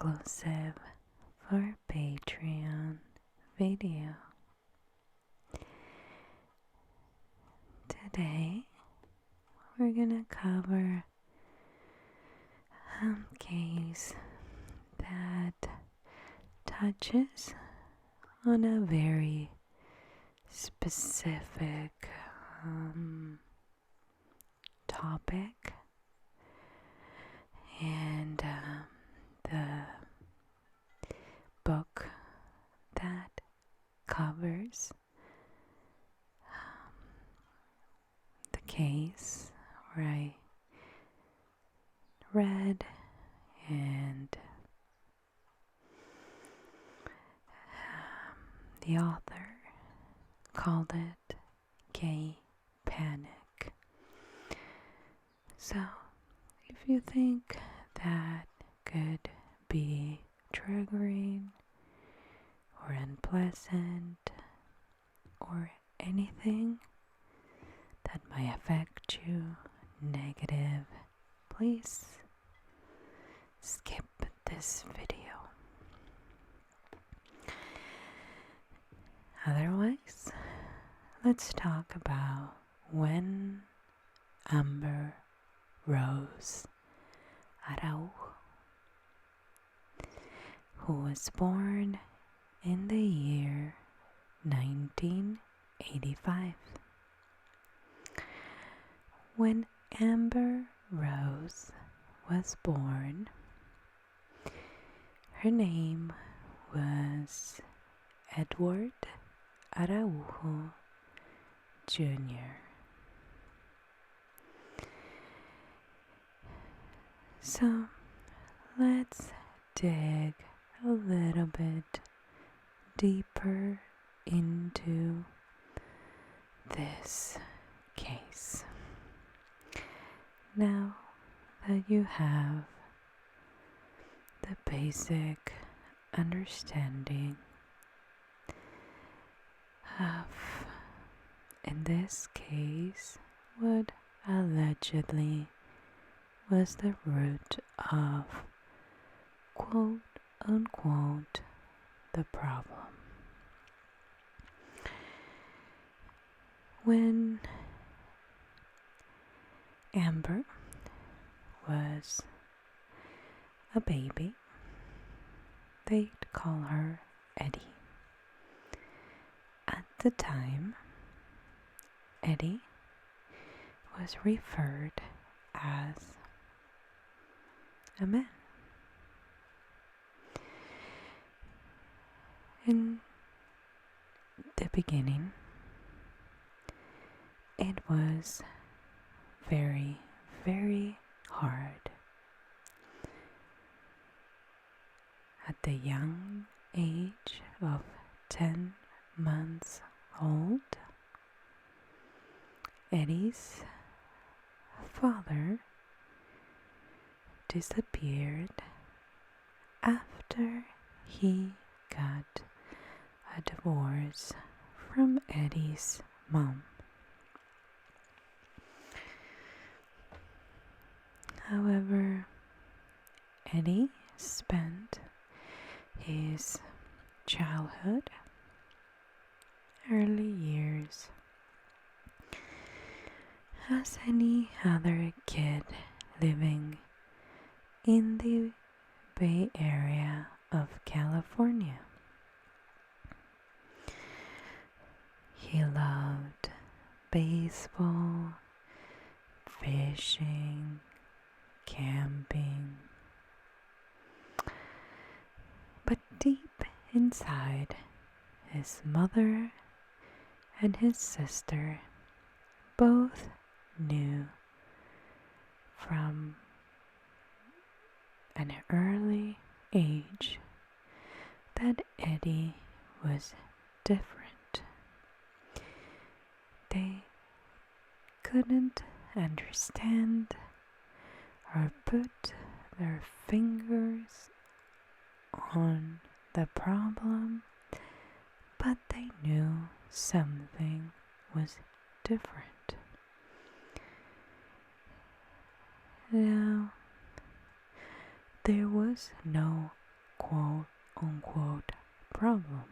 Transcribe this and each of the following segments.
exclusive for Patreon video. Today we're gonna cover a case that touches on a very specific topic, and the book that covers the case where I read, and the author called it gay panic. So if you think that could be triggering or unpleasant or anything that might affect you negative, please skip this video. Otherwise, let's talk about Gwen Araujo, who was born in the year 1985. When Amber Rose was born, her name was Edward Araujo Jr. So let's dig a little bit deeper into this case. Now that you have the basic understanding of, in this case, what allegedly was the root of, quote unquote, the problem. When Amber was a baby, they'd call her Eddie. At the time, Eddie was referred as a man. In the beginning, it was very, very hard. At the young age of 10 months old, Eddie's father disappeared after he got a divorce from Eddie's mom. However, Eddie spent his childhood, early years, as any other kid living in the Bay Area of California. He loved baseball, fishing, camping. But deep inside, his mother and his sister both knew from an early age that Eddie was different. They couldn't understand or put their fingers on the problem, but they knew something was different. Now, there was no quote unquote problem.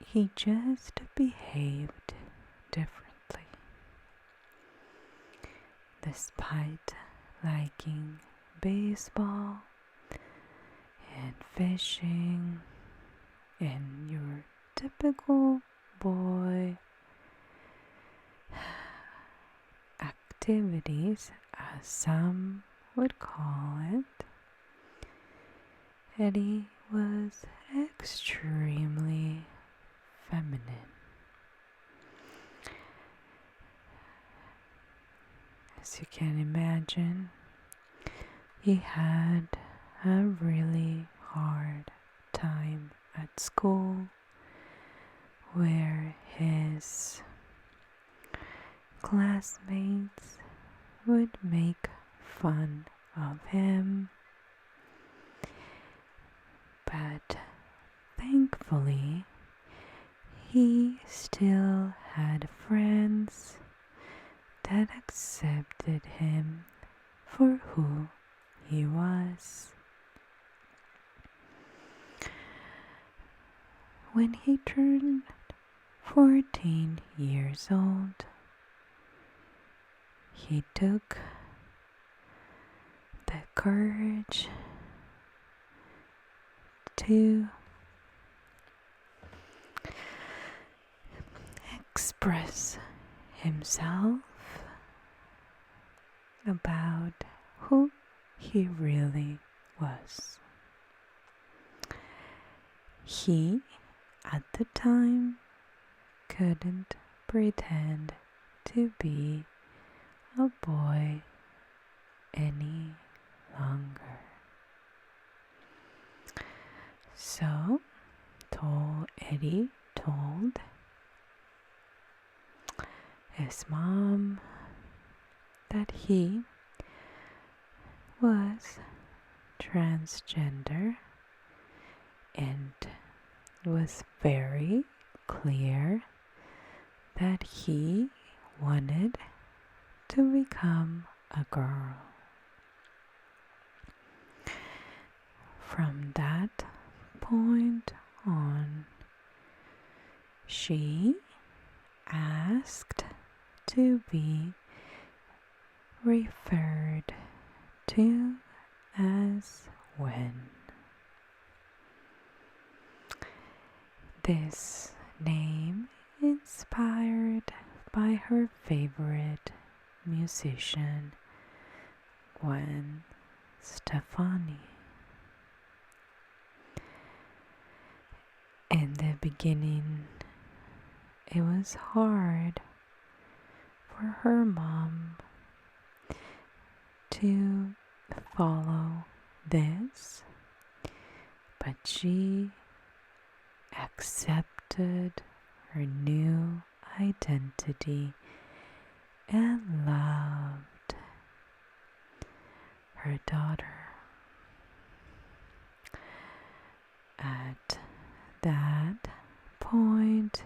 He just behaved differently. Despite liking baseball and fishing and your typical boy activities, as some would call it, Eddie was extremely feminine. As you can imagine, he had a really hard time at school where his classmates would make fun of him, but thankfully he still had friends that accepted him for who he was. When he turned 14 years old, he took the courage to express himself about who he really was. He, at the time, couldn't pretend to be a boy any longer. So, Eddie told his mom that he was transgender and was very clear that he wanted to become a girl. From that point on, she asked to be referred to as Gwen. This name inspired by her favorite musician, Gwen Stefani. In the beginning, it was hard for her mom to follow this, but she accepted her new identity and loved her daughter. At that point,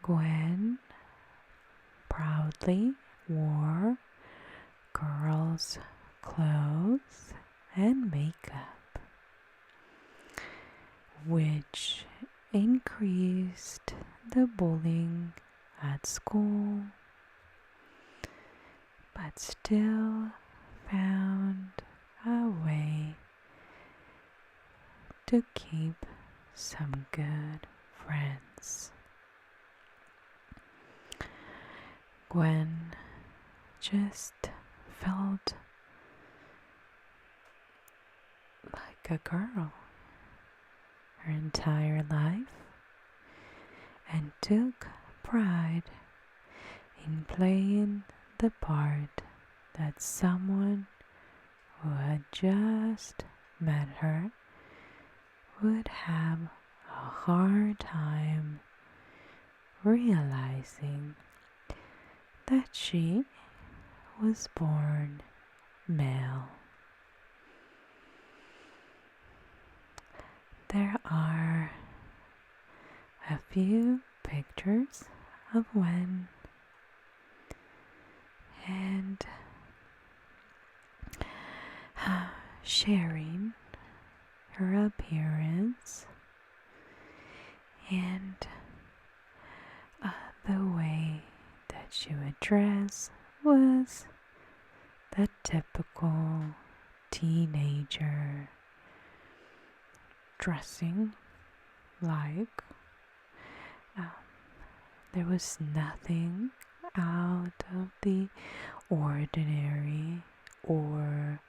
Gwen proudly wore girls' clothes and makeup, which increased the bullying at school, but still found a way to keep some good friends. Gwen just felt like a girl her entire life and took pride in playing the part that someone who had just met her would have a hard time realizing that she was born male. There are a few pictures of Gwen, and sharing her appearance and the way that she would dress was the typical teenager dressing like. There was nothing out of the ordinary or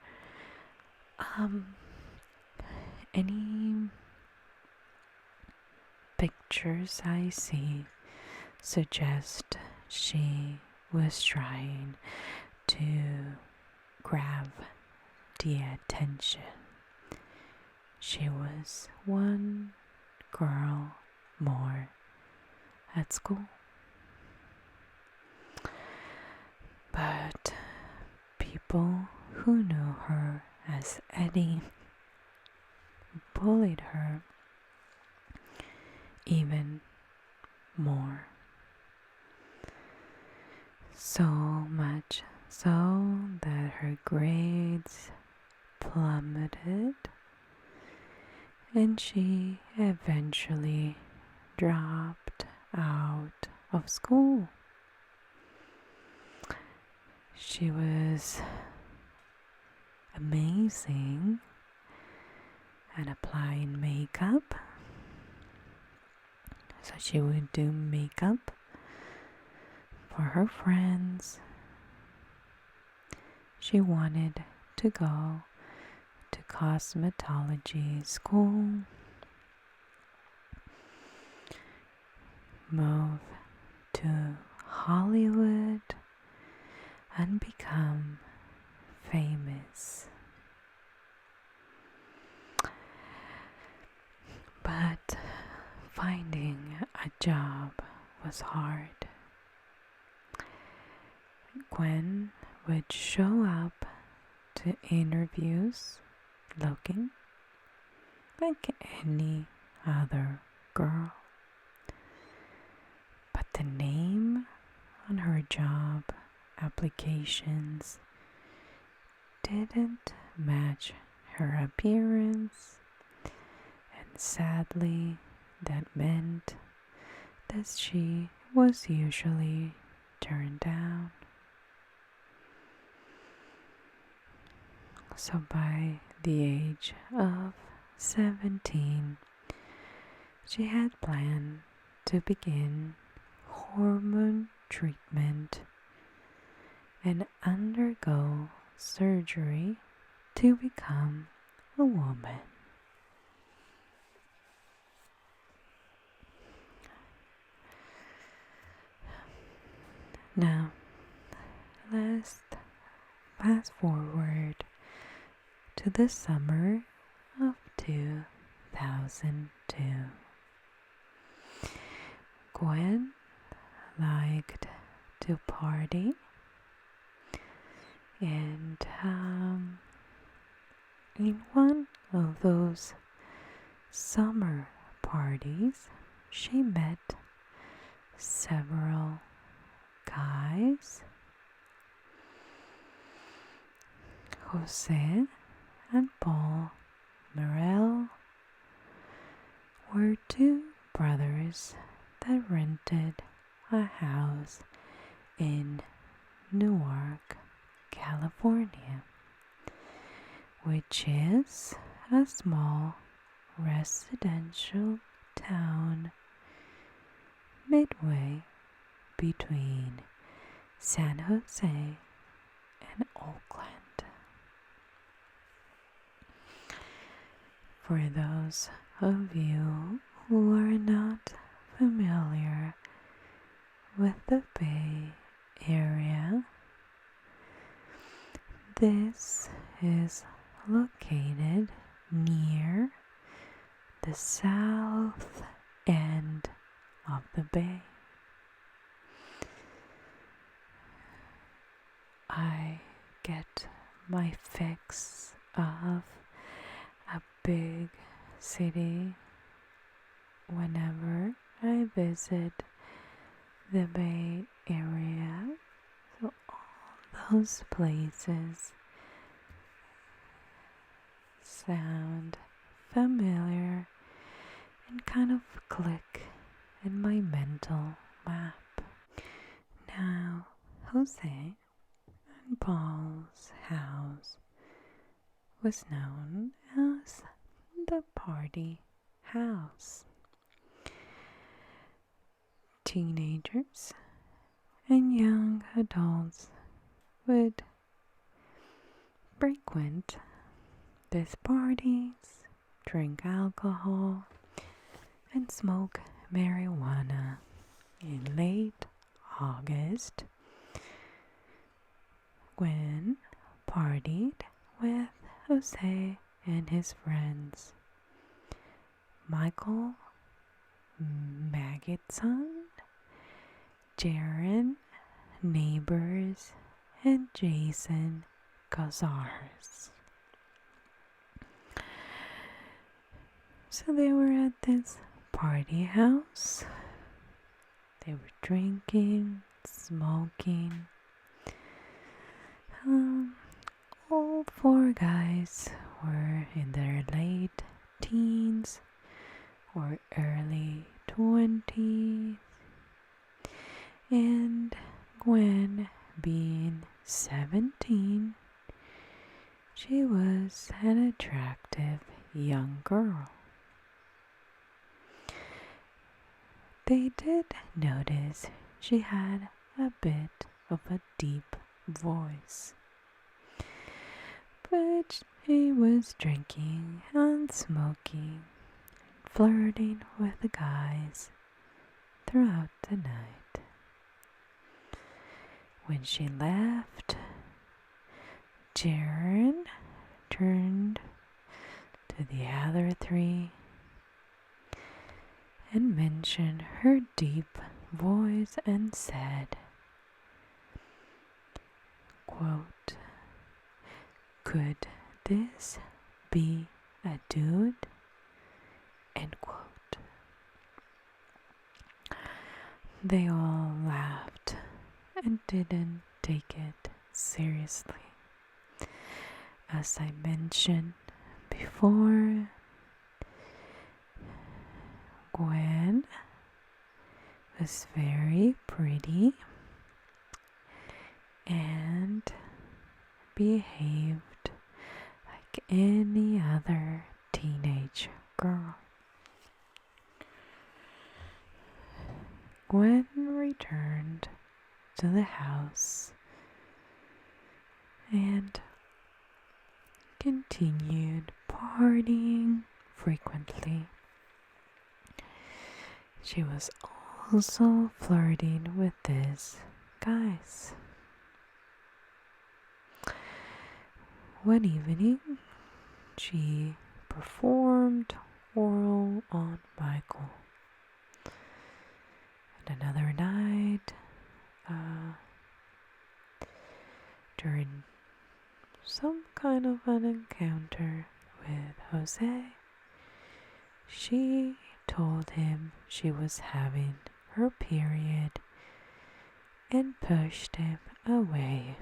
any pictures I see suggest she was trying to grab the attention. She was one girl more at school. But people who knew her as Eddie bullied her even more. So much so that her grades plummeted and she eventually dropped out of school. She was amazing at applying makeup. So she would do makeup for her friends. She wanted to go to cosmetology school, move to Hollywood, and become famous. But finding a job was hard. Gwen would show up to interviews looking like any other girl. But the name on her job applications didn't match her appearance, and sadly that meant that she was usually turned down. So by the age of 17, she had planned to begin hormone treatment and undergo surgery to become a woman. Now, let's fast forward to the summer of 2002. Gwen liked to party, and in one of those summer parties, she met several guys. Jose and Paul Morel were two brothers that rented a house in Newark, California, which is a small residential town midway between San Jose and Oakland. For those of you who are not familiar with the Bay Area, this is located near the south end of the bay. I get my fix of a big city whenever I visit the Bay Area. So all those places sound familiar and kind of click in my mental map. Now, Jose and Paul's house was known as the party house. Teenagers and young adults would frequent these parties, drink alcohol, and smoke marijuana. In late August, Gwen partied with Jose and his friends. Michael Magidson, Jaron Neighbors, and Jason Cazares. So they were at this party house. They were drinking, smoking. All four guys were in their late teens or early 20s, and Gwen, being 17, she was an attractive young girl. They did notice she had a bit of a deep voice, but she was drinking and smoking, flirting with the guys throughout the night. When she left, Jaron turned to the other three and mentioned her deep voice and said, quote, "Could this be a dude?" End quote. They all laughed and didn't take it seriously. As I mentioned before, Gwen was very pretty and behaved like any other teenage girl. Gwen returned to the house and continued partying frequently. She was also flirting with these guys. One evening, she performed oral on Michael. And another night, during some kind of an encounter with Jose, she told him she was having her period and pushed him away.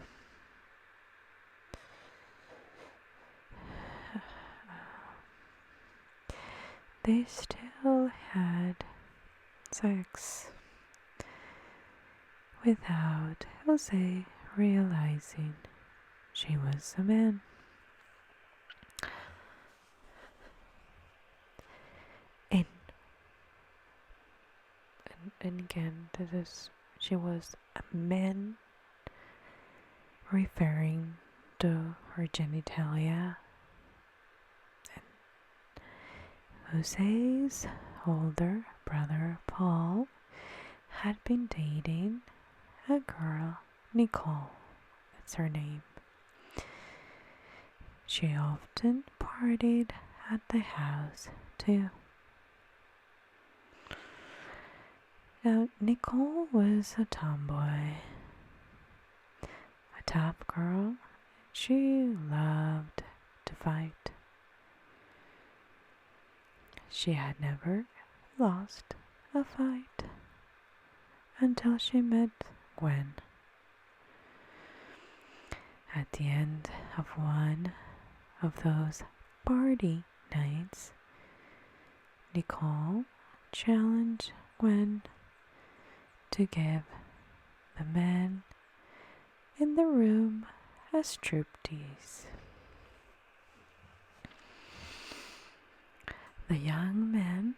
They still had sex without Jose realizing she was a man. And again, she was a man, referring to her genitalia. And Jose's older brother Paul had been dating a girl, Nicole, that's her name. She often partied at the house too. Now, Nicole was a tomboy, a tough girl. She loved to fight. She had never lost a fight until she met Gwen. At the end of one of those party nights, Nicole challenged Gwen to give the men in the room a striptease. The young men,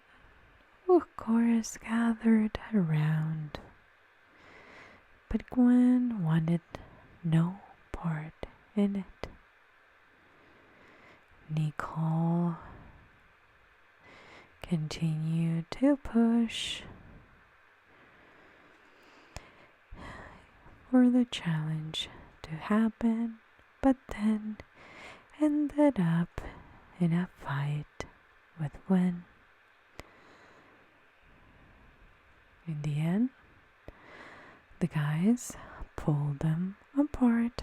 of course, gathered around, but Gwen wanted no part in it. Nicole continued to push for the challenge to happen, but then ended up in a fight with Gwen. In the end, the guys pulled them apart.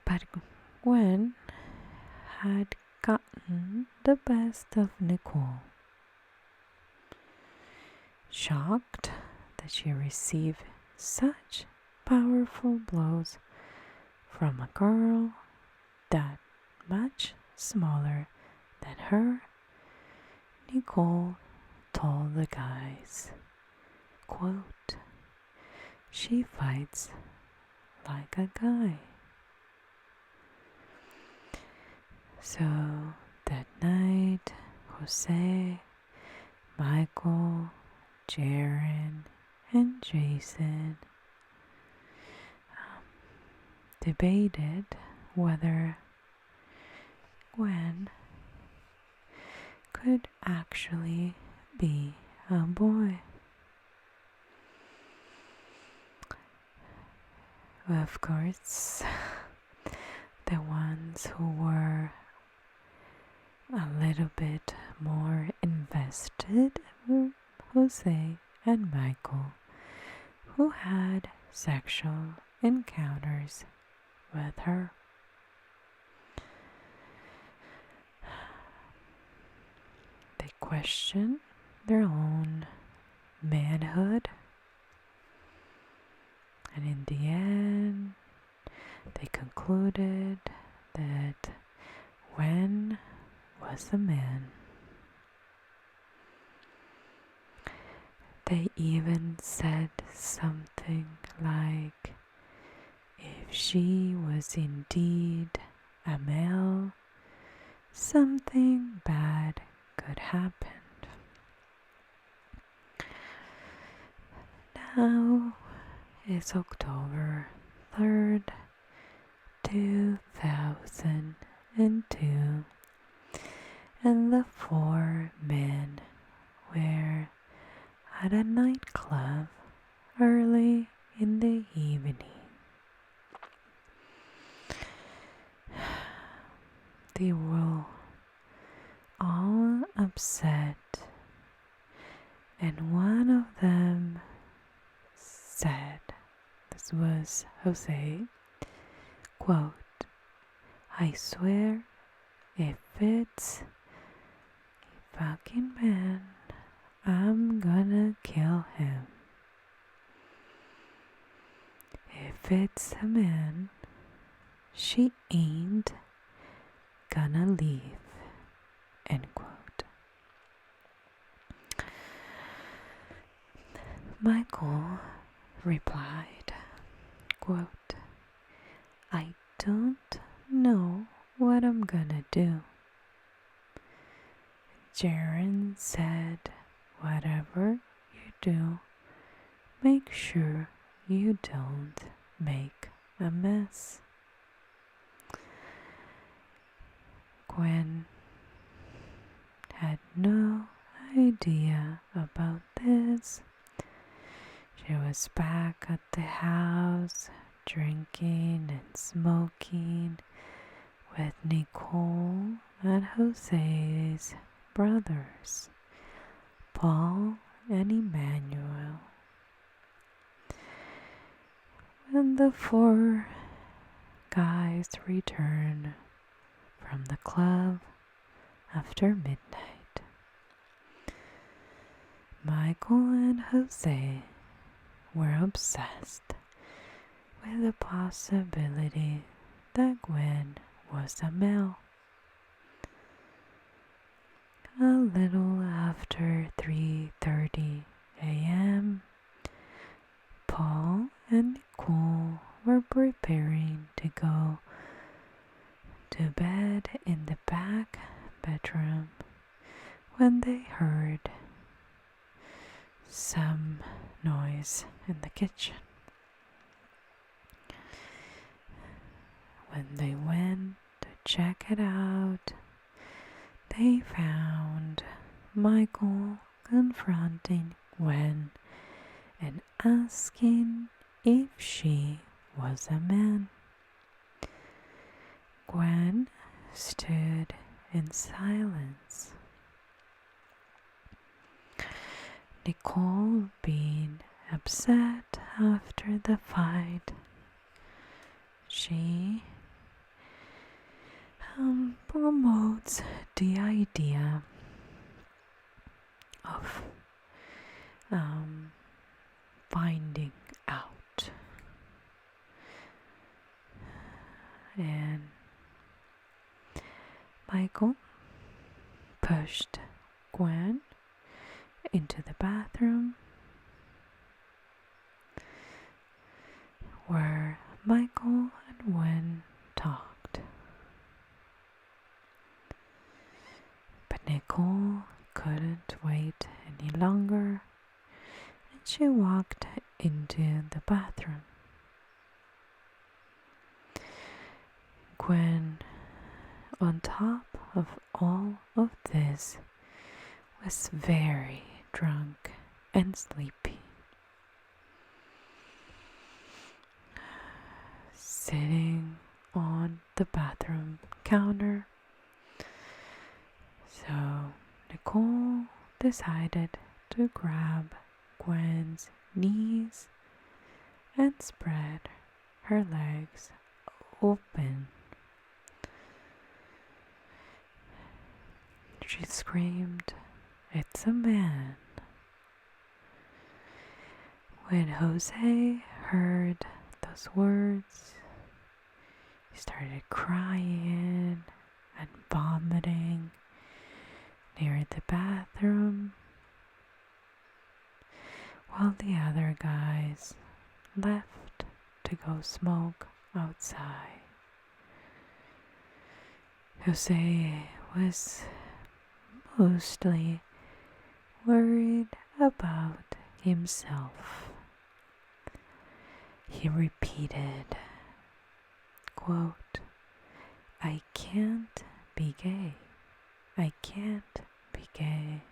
But Gwen had gotten the best of Nicole. Shocked that she received such powerful blows from a girl that much smaller than her, Nicole told the guys, quote, "She fights like a guy." So that night, Jose, Michael, Jaren, and Jason debated whether Gwen could actually be a boy. Of course, the ones who were a little bit more invested were Jose and Michael, who had sexual encounters with her. They questioned their own manhood, and in the end, they concluded that Gwen was a man. They even said something like, if she was indeed a male, something bad could happen. Now it's October 3rd, 2002, and the four men were at a nightclub early in the evening. They were all upset, and one of them said, this was Jose, quote, "I swear if it's a fucking man, I'm gonna kill him. If it's a man, she ain't gonna leave," end quote. Michael replied, quote, "I don't know what I'm gonna do." Jaren said, "Whatever you do, make sure you don't make a mess." Gwen had no idea about this. She was back at the house, drinking and smoking with Nicole and Jose's brothers, Paul and Emmanuel. When the four guys returned from the club after midnight, Michael and Jose were obsessed with the possibility that Gwen was a male. A little after 3:30 a.m., Paul and Nicole were preparing to go to bed in the back bedroom when they heard some noise in the kitchen. When they went to check it out, they found Michael confronting Gwen and asking if she was a man. Gwen stood in silence. Nicole being upset after the fight, she promotes the idea of finding out. And Michael pushed Gwen into the bathroom where Michael and Gwen talked. But Nicole couldn't wait any longer, and she walked into the bathroom. Gwen, on top of all of this, was very drunk and sleepy. Sitting on the bathroom counter. So Nicole decided to grab Gwen's knees and spread her legs open. She screamed, "It's a man." When Jose heard those words, he started crying and vomiting near the bathroom, while the other guys left to go smoke outside. Jose was mostly worried about himself. He repeated, quote, "I can't be gay. I can't be gay."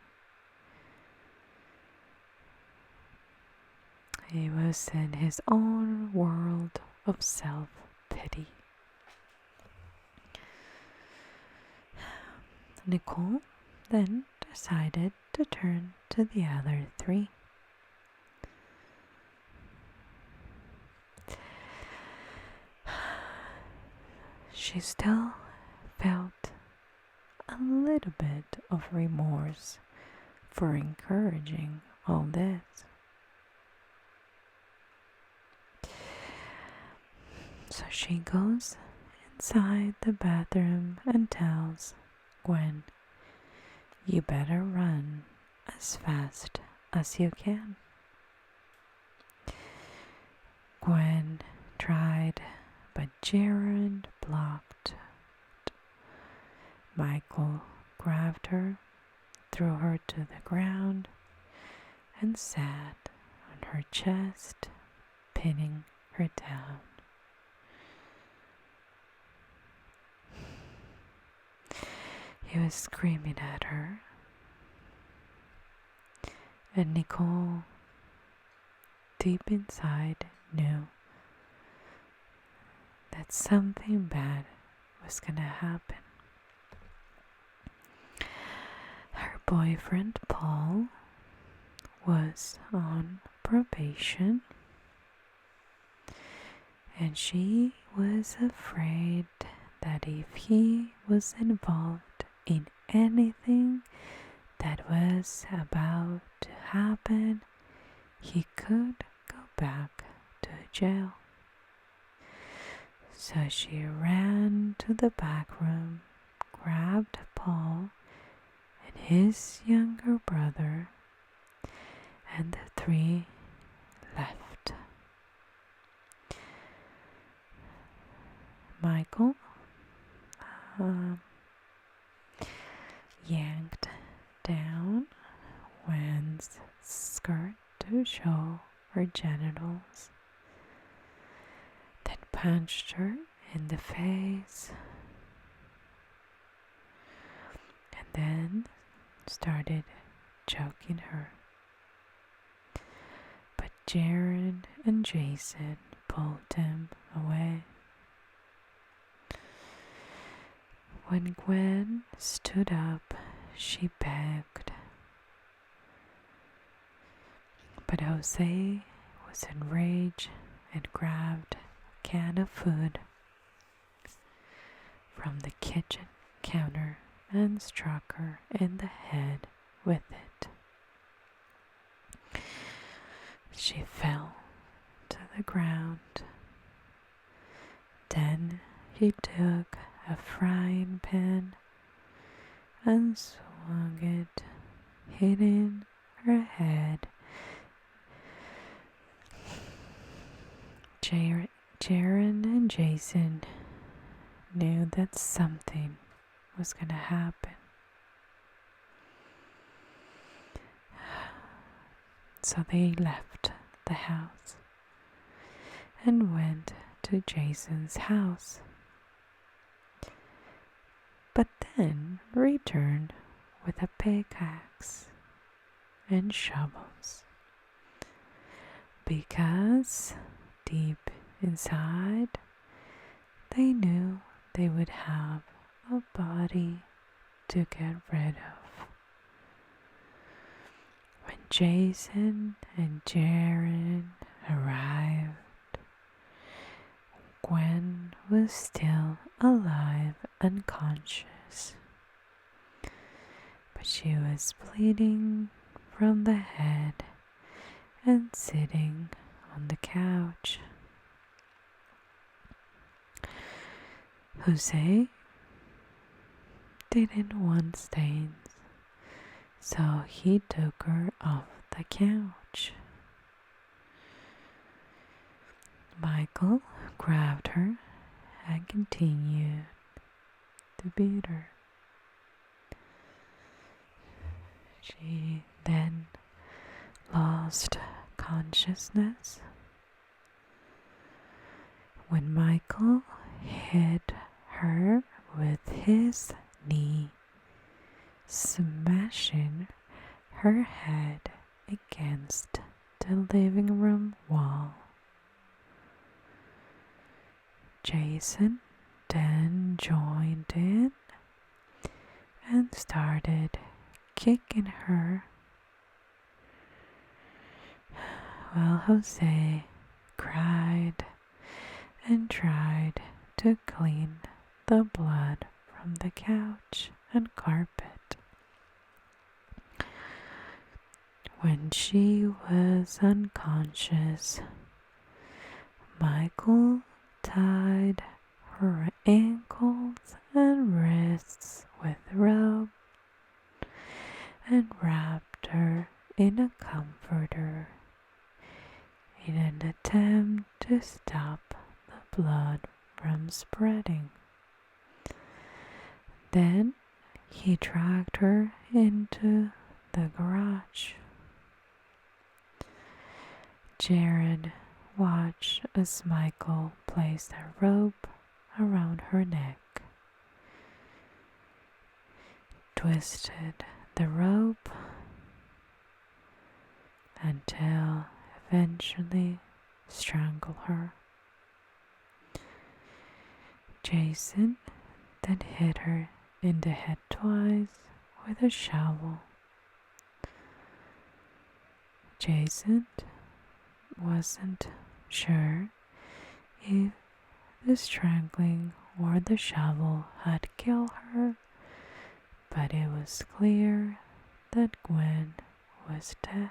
He was in his own world of self-pity. Nicole then decided to turn to the other three. She still felt a little bit of remorse for encouraging all this. So she goes inside the bathroom and tells Gwen, "You better run as fast as you can." Gwen tried, but Jared blocked. Michael grabbed her, threw her to the ground, and sat on her chest, pinning her down. He was screaming at her, and Nicole, deep inside, knew that something bad was gonna happen. Her boyfriend Paul was on probation, and she was afraid that if he was involved in anything that was about to happen, he could go back to jail. So she ran to the back room, grabbed Paul and his younger brother, and the three left. Michael yanked down Gwen's skirt to show her genitals, then punched her in the face, and then started choking her. But Jared and Jason pulled him away. When Gwen stood up, she begged. But Jose was enraged and grabbed a can of food from the kitchen counter and struck her in the head with it. She fell to the ground. Then he took a frying pan and swung it, hitting her head. Jaron and Jason knew that something was going to happen. So they left the house and went to Jason's house, but then returned with a pickaxe and shovels, because deep inside they knew they would have a body to get rid of. When Jason and Jared arrived, Gwen was still alive and conscious, but she was bleeding from the head and sitting on the couch. Jose didn't want stains, so he took her off the couch. Michael grabbed her and continued to beat her. She then lost consciousness when Michael hit her with his knee, smashing her head against the living room wall. Jason then joined in and started kicking her, while Jose cried and tried to clean the blood from the couch and carpet. When she was unconscious, Michael tied her ankles and wrists with rope and wrapped her in a comforter in an attempt to stop the blood from spreading. Then he dragged her into the garage. Jared watched as Michael placed a rope around her neck, twisted the rope until eventually strangled her. Jason then hit her in the head twice with a shovel. Jason wasn't sure if the strangling or the shovel had killed her, but it was clear that Gwen was dead.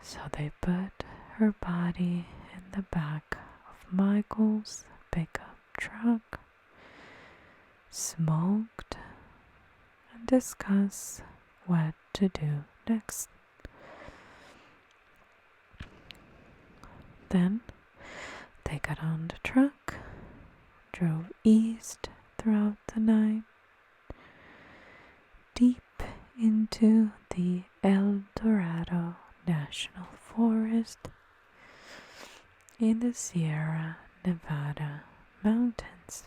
So they put her body in the back Michael's pickup truck, smoked, and discussed what to do next. Then they got on the truck, drove east throughout the night, deep into the El Dorado National Forest in the Sierra Nevada mountains.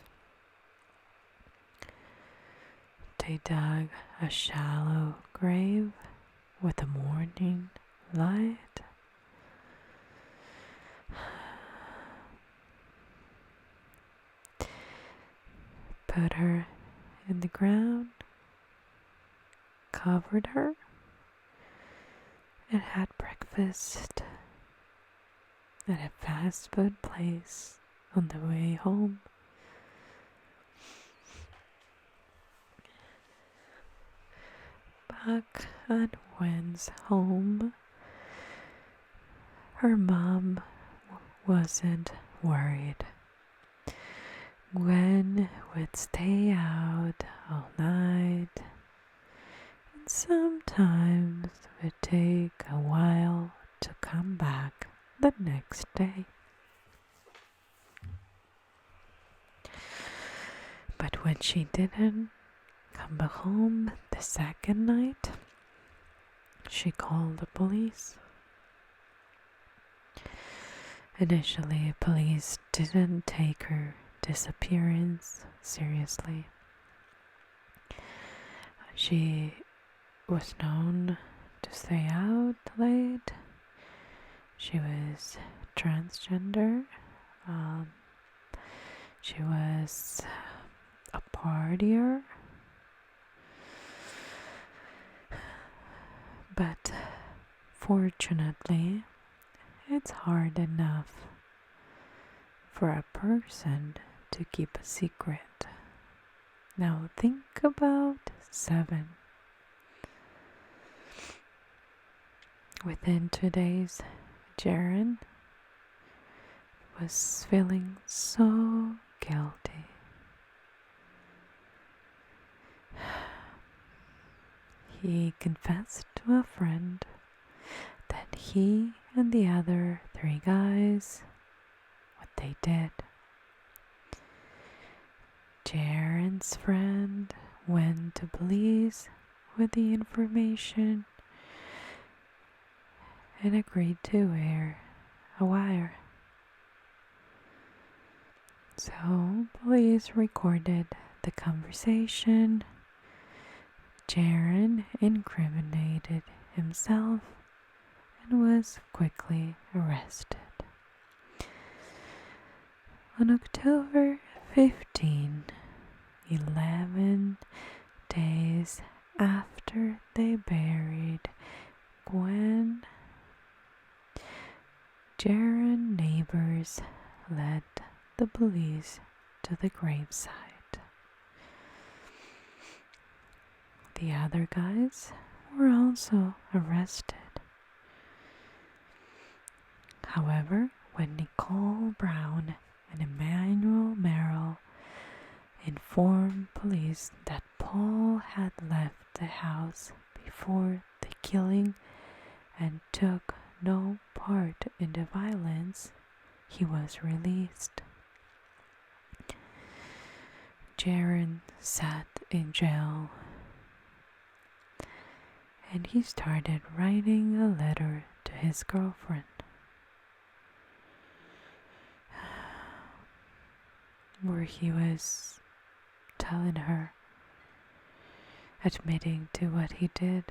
They dug a shallow grave with the morning light. Put her in the ground, covered her, and had breakfast at a fast food place on the way home. Back at Gwen's home, her mom wasn't worried. Gwen would stay out all night, and sometimes would take a while to come back the next day. But when she didn't come back home the second night, she called the police. Initially, police didn't take her disappearance seriously. She was known to stay out late. She was transgender. She was a partier. But fortunately, it's hard enough for a person to keep a secret. Now think about 7. Within 2 days, Jaren was feeling so guilty. He confessed to a friend that he and the other 3 guys, what they did. Jaren's friend went to police with the information and agreed to wear a wire. So police recorded the conversation. Jaren incriminated himself and was quickly arrested. On October 15, 11 days after they buried Gwen, Jaren neighbors led the police to the gravesite. The other guys were also arrested. However, when Nicole Brown and Emmanuel Merrill informed police that Paul had left the house before the killing and took no part in the violence, he was released. Jaren sat in jail, and he started writing a letter to his girlfriend. Where he was telling her, admitting to what he did.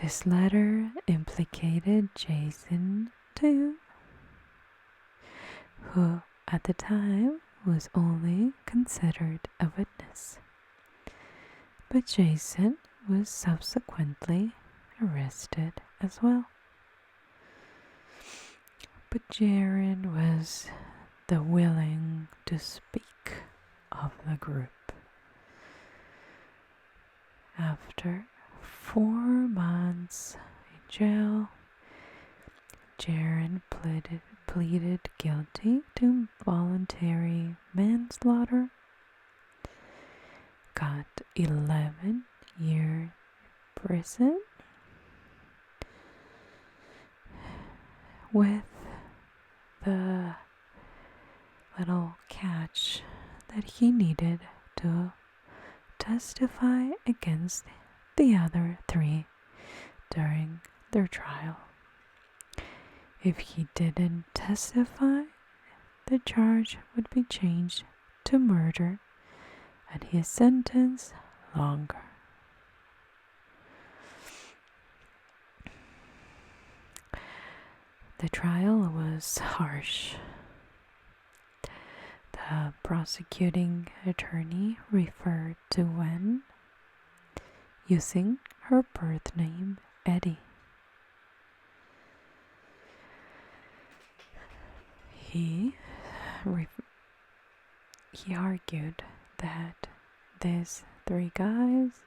This letter implicated Jason too, who at the time was only considered a witness. But Jason was subsequently arrested as well. But Jaren was the willing to speak of the group. After 4 months in jail, Jaron pleaded guilty to voluntary manslaughter, got 11-year prison with the little catch that he needed to testify against the other 3 during their trial. If he didn't testify, the charge would be changed to murder and his sentence longer. The trial was harsh. The prosecuting attorney referred to Gwen using her birth name, Eddie. He argued that these 3 guys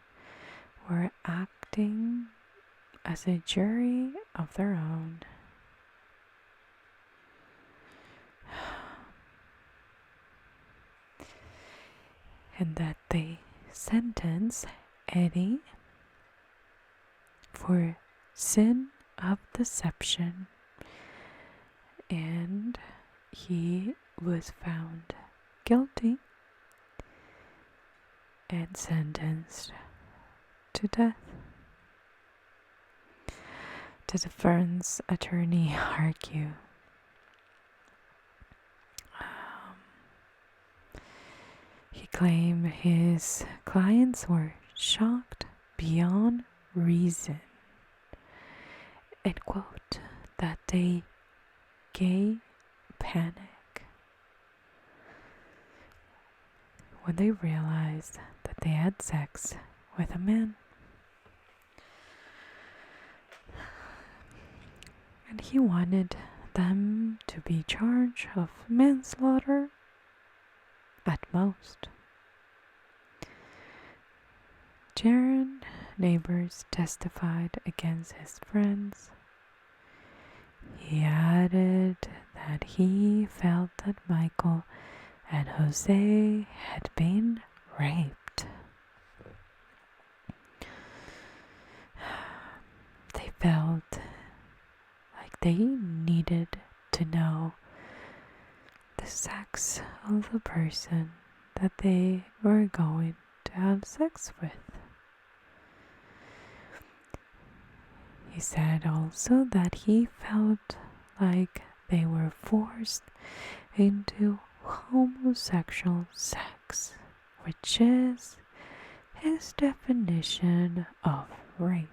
were acting as a jury of their own. And that they sentenced Eddie for sin of deception, and he was found guilty and sentenced to death. The defense attorney argued he claimed his clients were shocked beyond reason, and quote, that they gave panic when they realized that they had sex with a man. And he wanted them to be charged of manslaughter at most. Jaron neighbors testified against his friends. He added that he felt that Michael and Jose had been raped. They felt like they needed to know the sex of the person that they were going to have sex with. He said also that he felt like they were forced into homosexual sex, which is his definition of rape.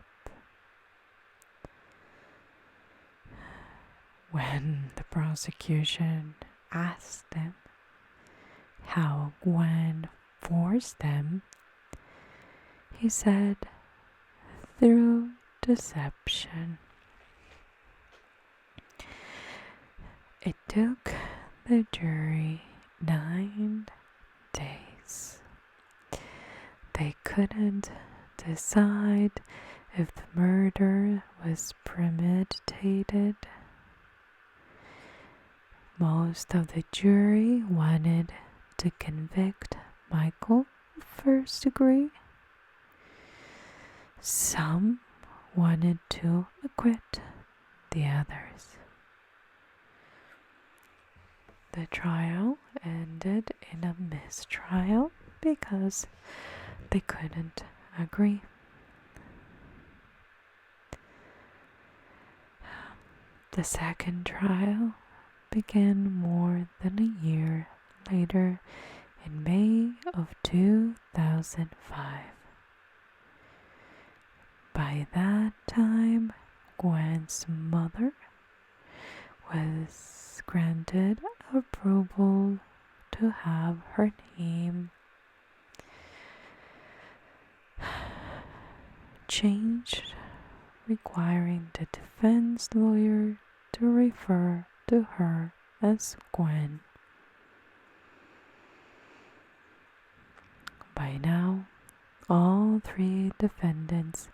When the prosecution asked him how Gwen forced them, he said, through deception. It took the jury 9 days. They couldn't decide if the murder was premeditated. Most of the jury wanted to convict Michael of first degree. Some wanted to acquit the others. The trial ended in a mistrial because they couldn't agree. The second trial began more than a year later in May of 2005. By that time, Gwen's mother was granted approval to have her name changed, requiring the defense lawyer to refer to her as Gwen. By now, all 3 defendants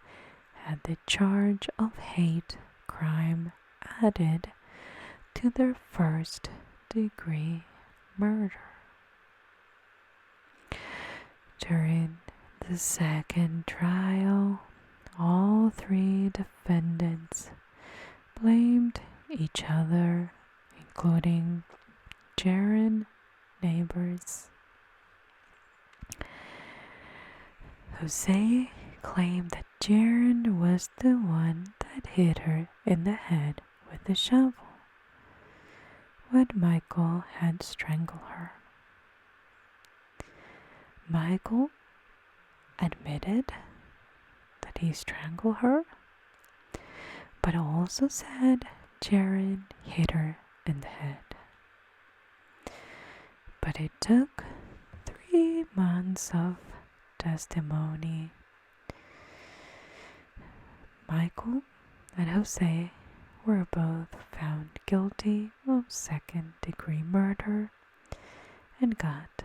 had the charge of hate crime added to their first-degree murder. During the second trial, all three defendants blamed each other, including Jaron Neighbors. Jose claimed that Jaron was the one that hit her in the head with the shovel, but Michael had strangled her. Michael admitted that he strangled her, but also said Jaron hit her in the head. But it took 3 months of testimony. Michael and Jose were both found guilty of second-degree murder and got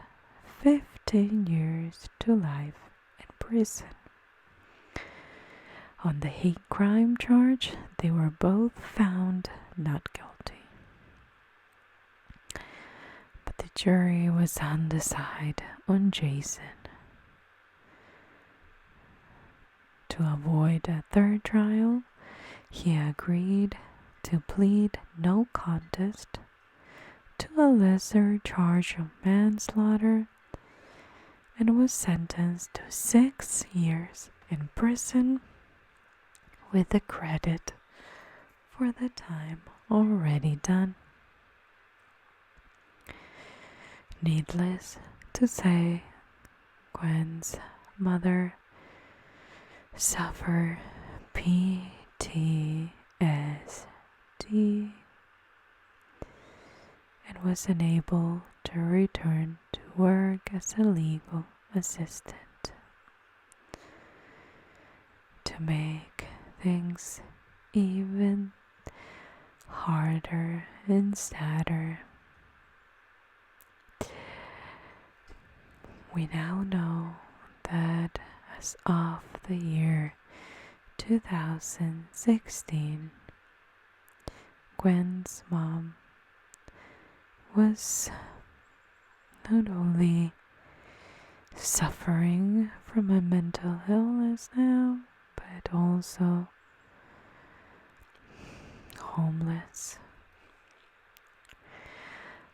15 years to life in prison. On the hate crime charge, they were both found not guilty. But the jury was undecided on Jason. To avoid a third trial, he agreed to plead no contest to a lesser charge of manslaughter and was sentenced to 6 years in prison with the credit for the time already done. Needless to say, Gwen's mother suffered PTSD and was unable to return to work as a legal assistant. To make things even harder and sadder, we now know that as of the year 2016, Gwen's mom was not only suffering from a mental illness now, but also homeless.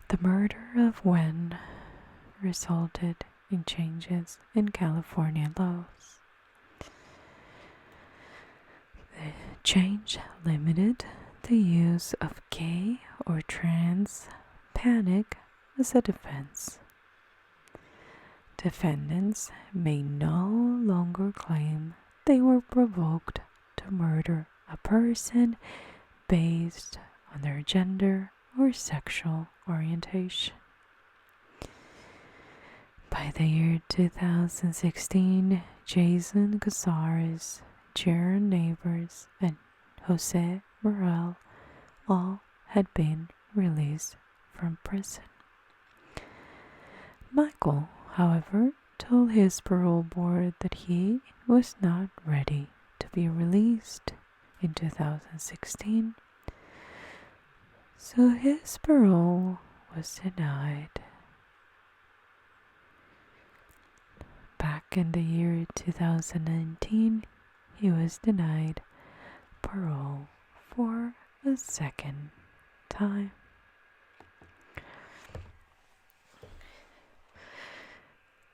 The murder of Gwen resulted in changes in California laws. The change limited the use of gay or trans panic as a defense. Defendants may no longer claim they were provoked to murder a person based on their gender or sexual orientation. By the year 2016, Jason Casares, Jaron Neighbors, and Jose Morel all had been released from prison. Michael, however, told his parole board that he was not ready to be released in 2016, so his parole was denied. Back in the year 2019, he was denied parole for a second time.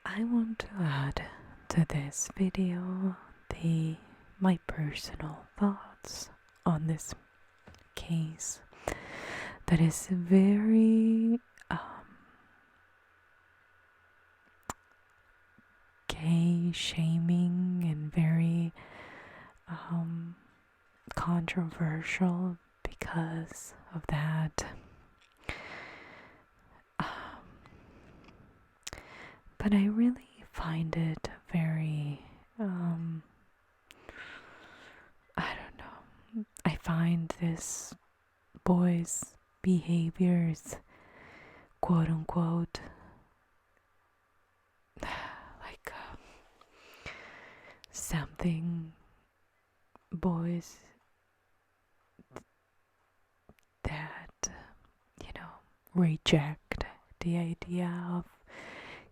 I want to add to this video my personal thoughts on this case that is very gay shaming and very controversial because of that. But I really find it very I don't know. I find this boy's behaviors, quote unquote, like something boys that reject the idea of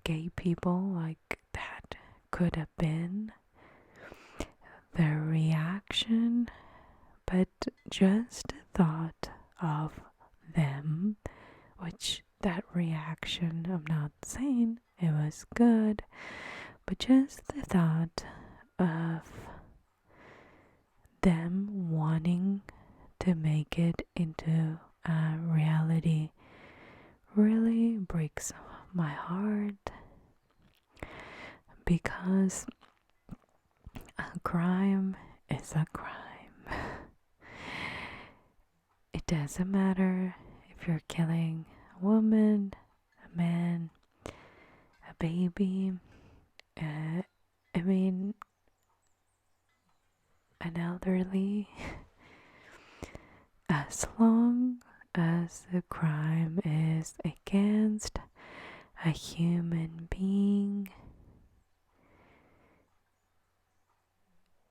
gay people, like that could have been their reaction, but just the thought of them, which that reaction, I'm not saying it was good, but just the thought of them wanting to make it into a reality really breaks my heart, because a crime is a crime. It doesn't matter if you're killing a woman, a man, a baby, I mean, an elderly. As long as the crime is against a human being,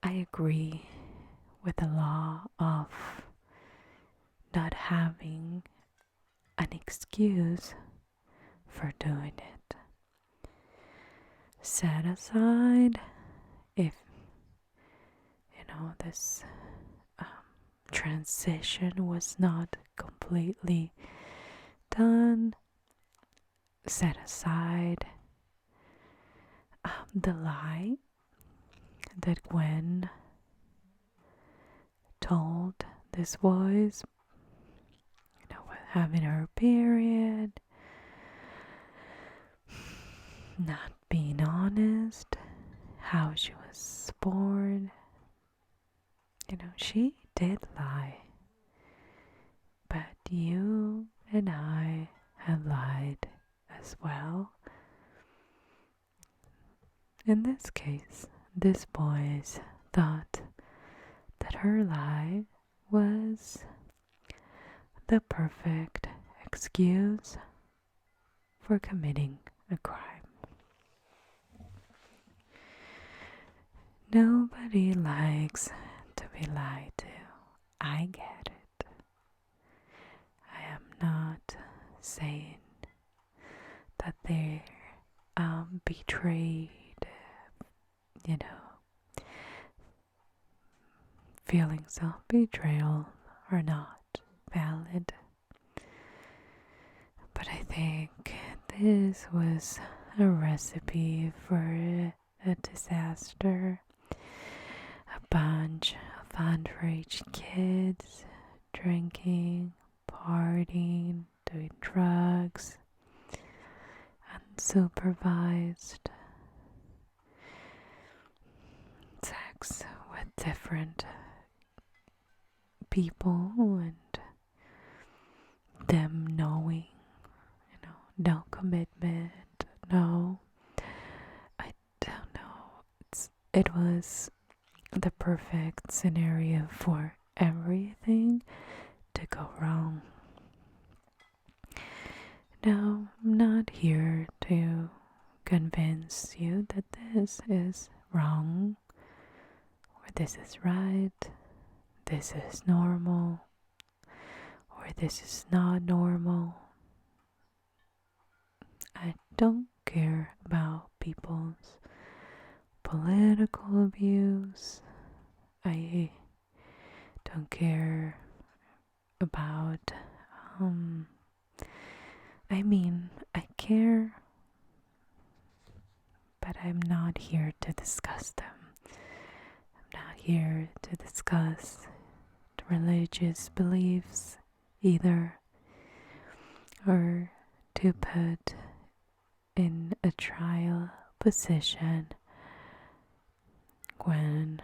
I agree with the law of not having an excuse for doing it. Set aside if this transition was not completely done. Set aside the lie that Gwen told this boys, having her period, not being honest, how she was born. She did lie, but you and I have lied as well. In this case, this boys thought that her lie was the perfect excuse for committing a crime. Nobody likes to be lied to. I get it. I am not saying that they're betrayed, feelings of betrayal are not valid. But I think this was a recipe for a disaster. A bunch of underage kids drinking, partying, doing drugs, unsupervised sex with different people, and them knowing, no commitment, no, I don't know. It was the perfect scenario for everything to go wrong. Now, I'm not here to convince you that this is wrong or this is right, this is normal or this is not normal. I don't care about people's political views. I don't care about I care, but I'm not here to discuss them. I'm not here to discuss religious beliefs either, or to put in a trial position Gwen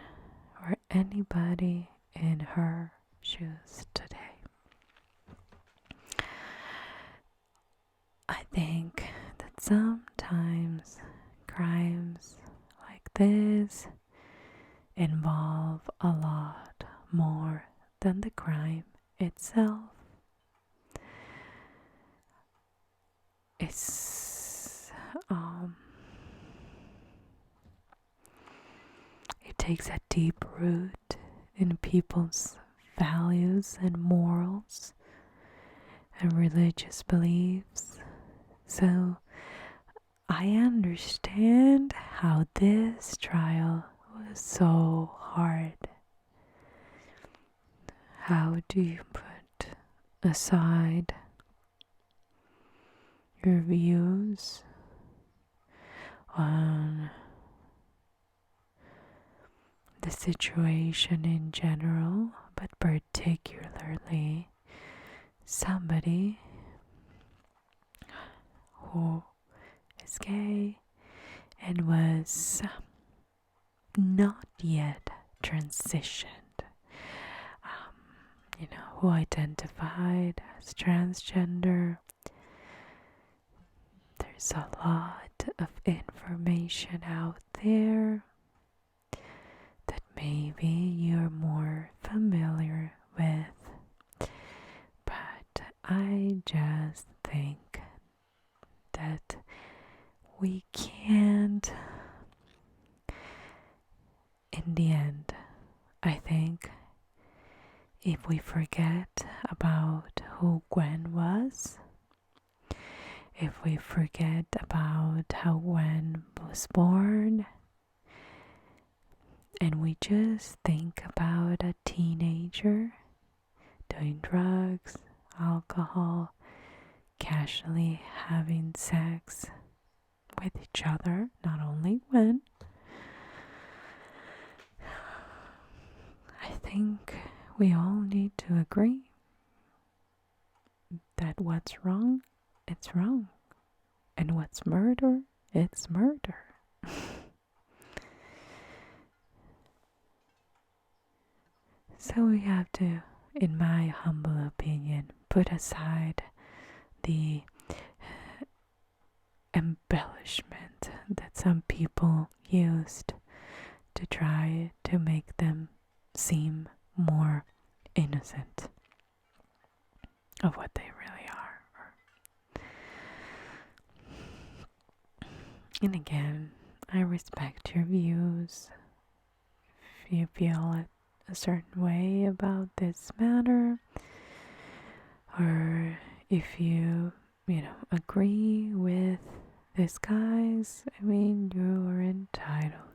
or anybody in her shoes today. I think that sometimes crimes like this involve a lot more than the crime itself. It takes a deep root in people's values and morals, and religious beliefs. So I understand how this trial was so hard. How do you put aside your views on the situation in general, but particularly somebody who is gay and was not yet transitioned, who identified as transgender? There's a lot of information out there that maybe you're more familiar with, but I just think that we can't, in the end, I think if we forget about who Gwen was, if we forget about how Gwen was born, and we just think about a teenager doing drugs, alcohol, casually having sex with each other, not only Gwen, I think we all need to agree that what's wrong, it's wrong. And what's murder, it's murder. So we have to, in my humble opinion, put aside the embellishment that some people used to try to make them seem more innocent of what they really are. And again, I respect your views. If you feel a certain way about this matter, or if you agree with this guy's, I mean, you're entitled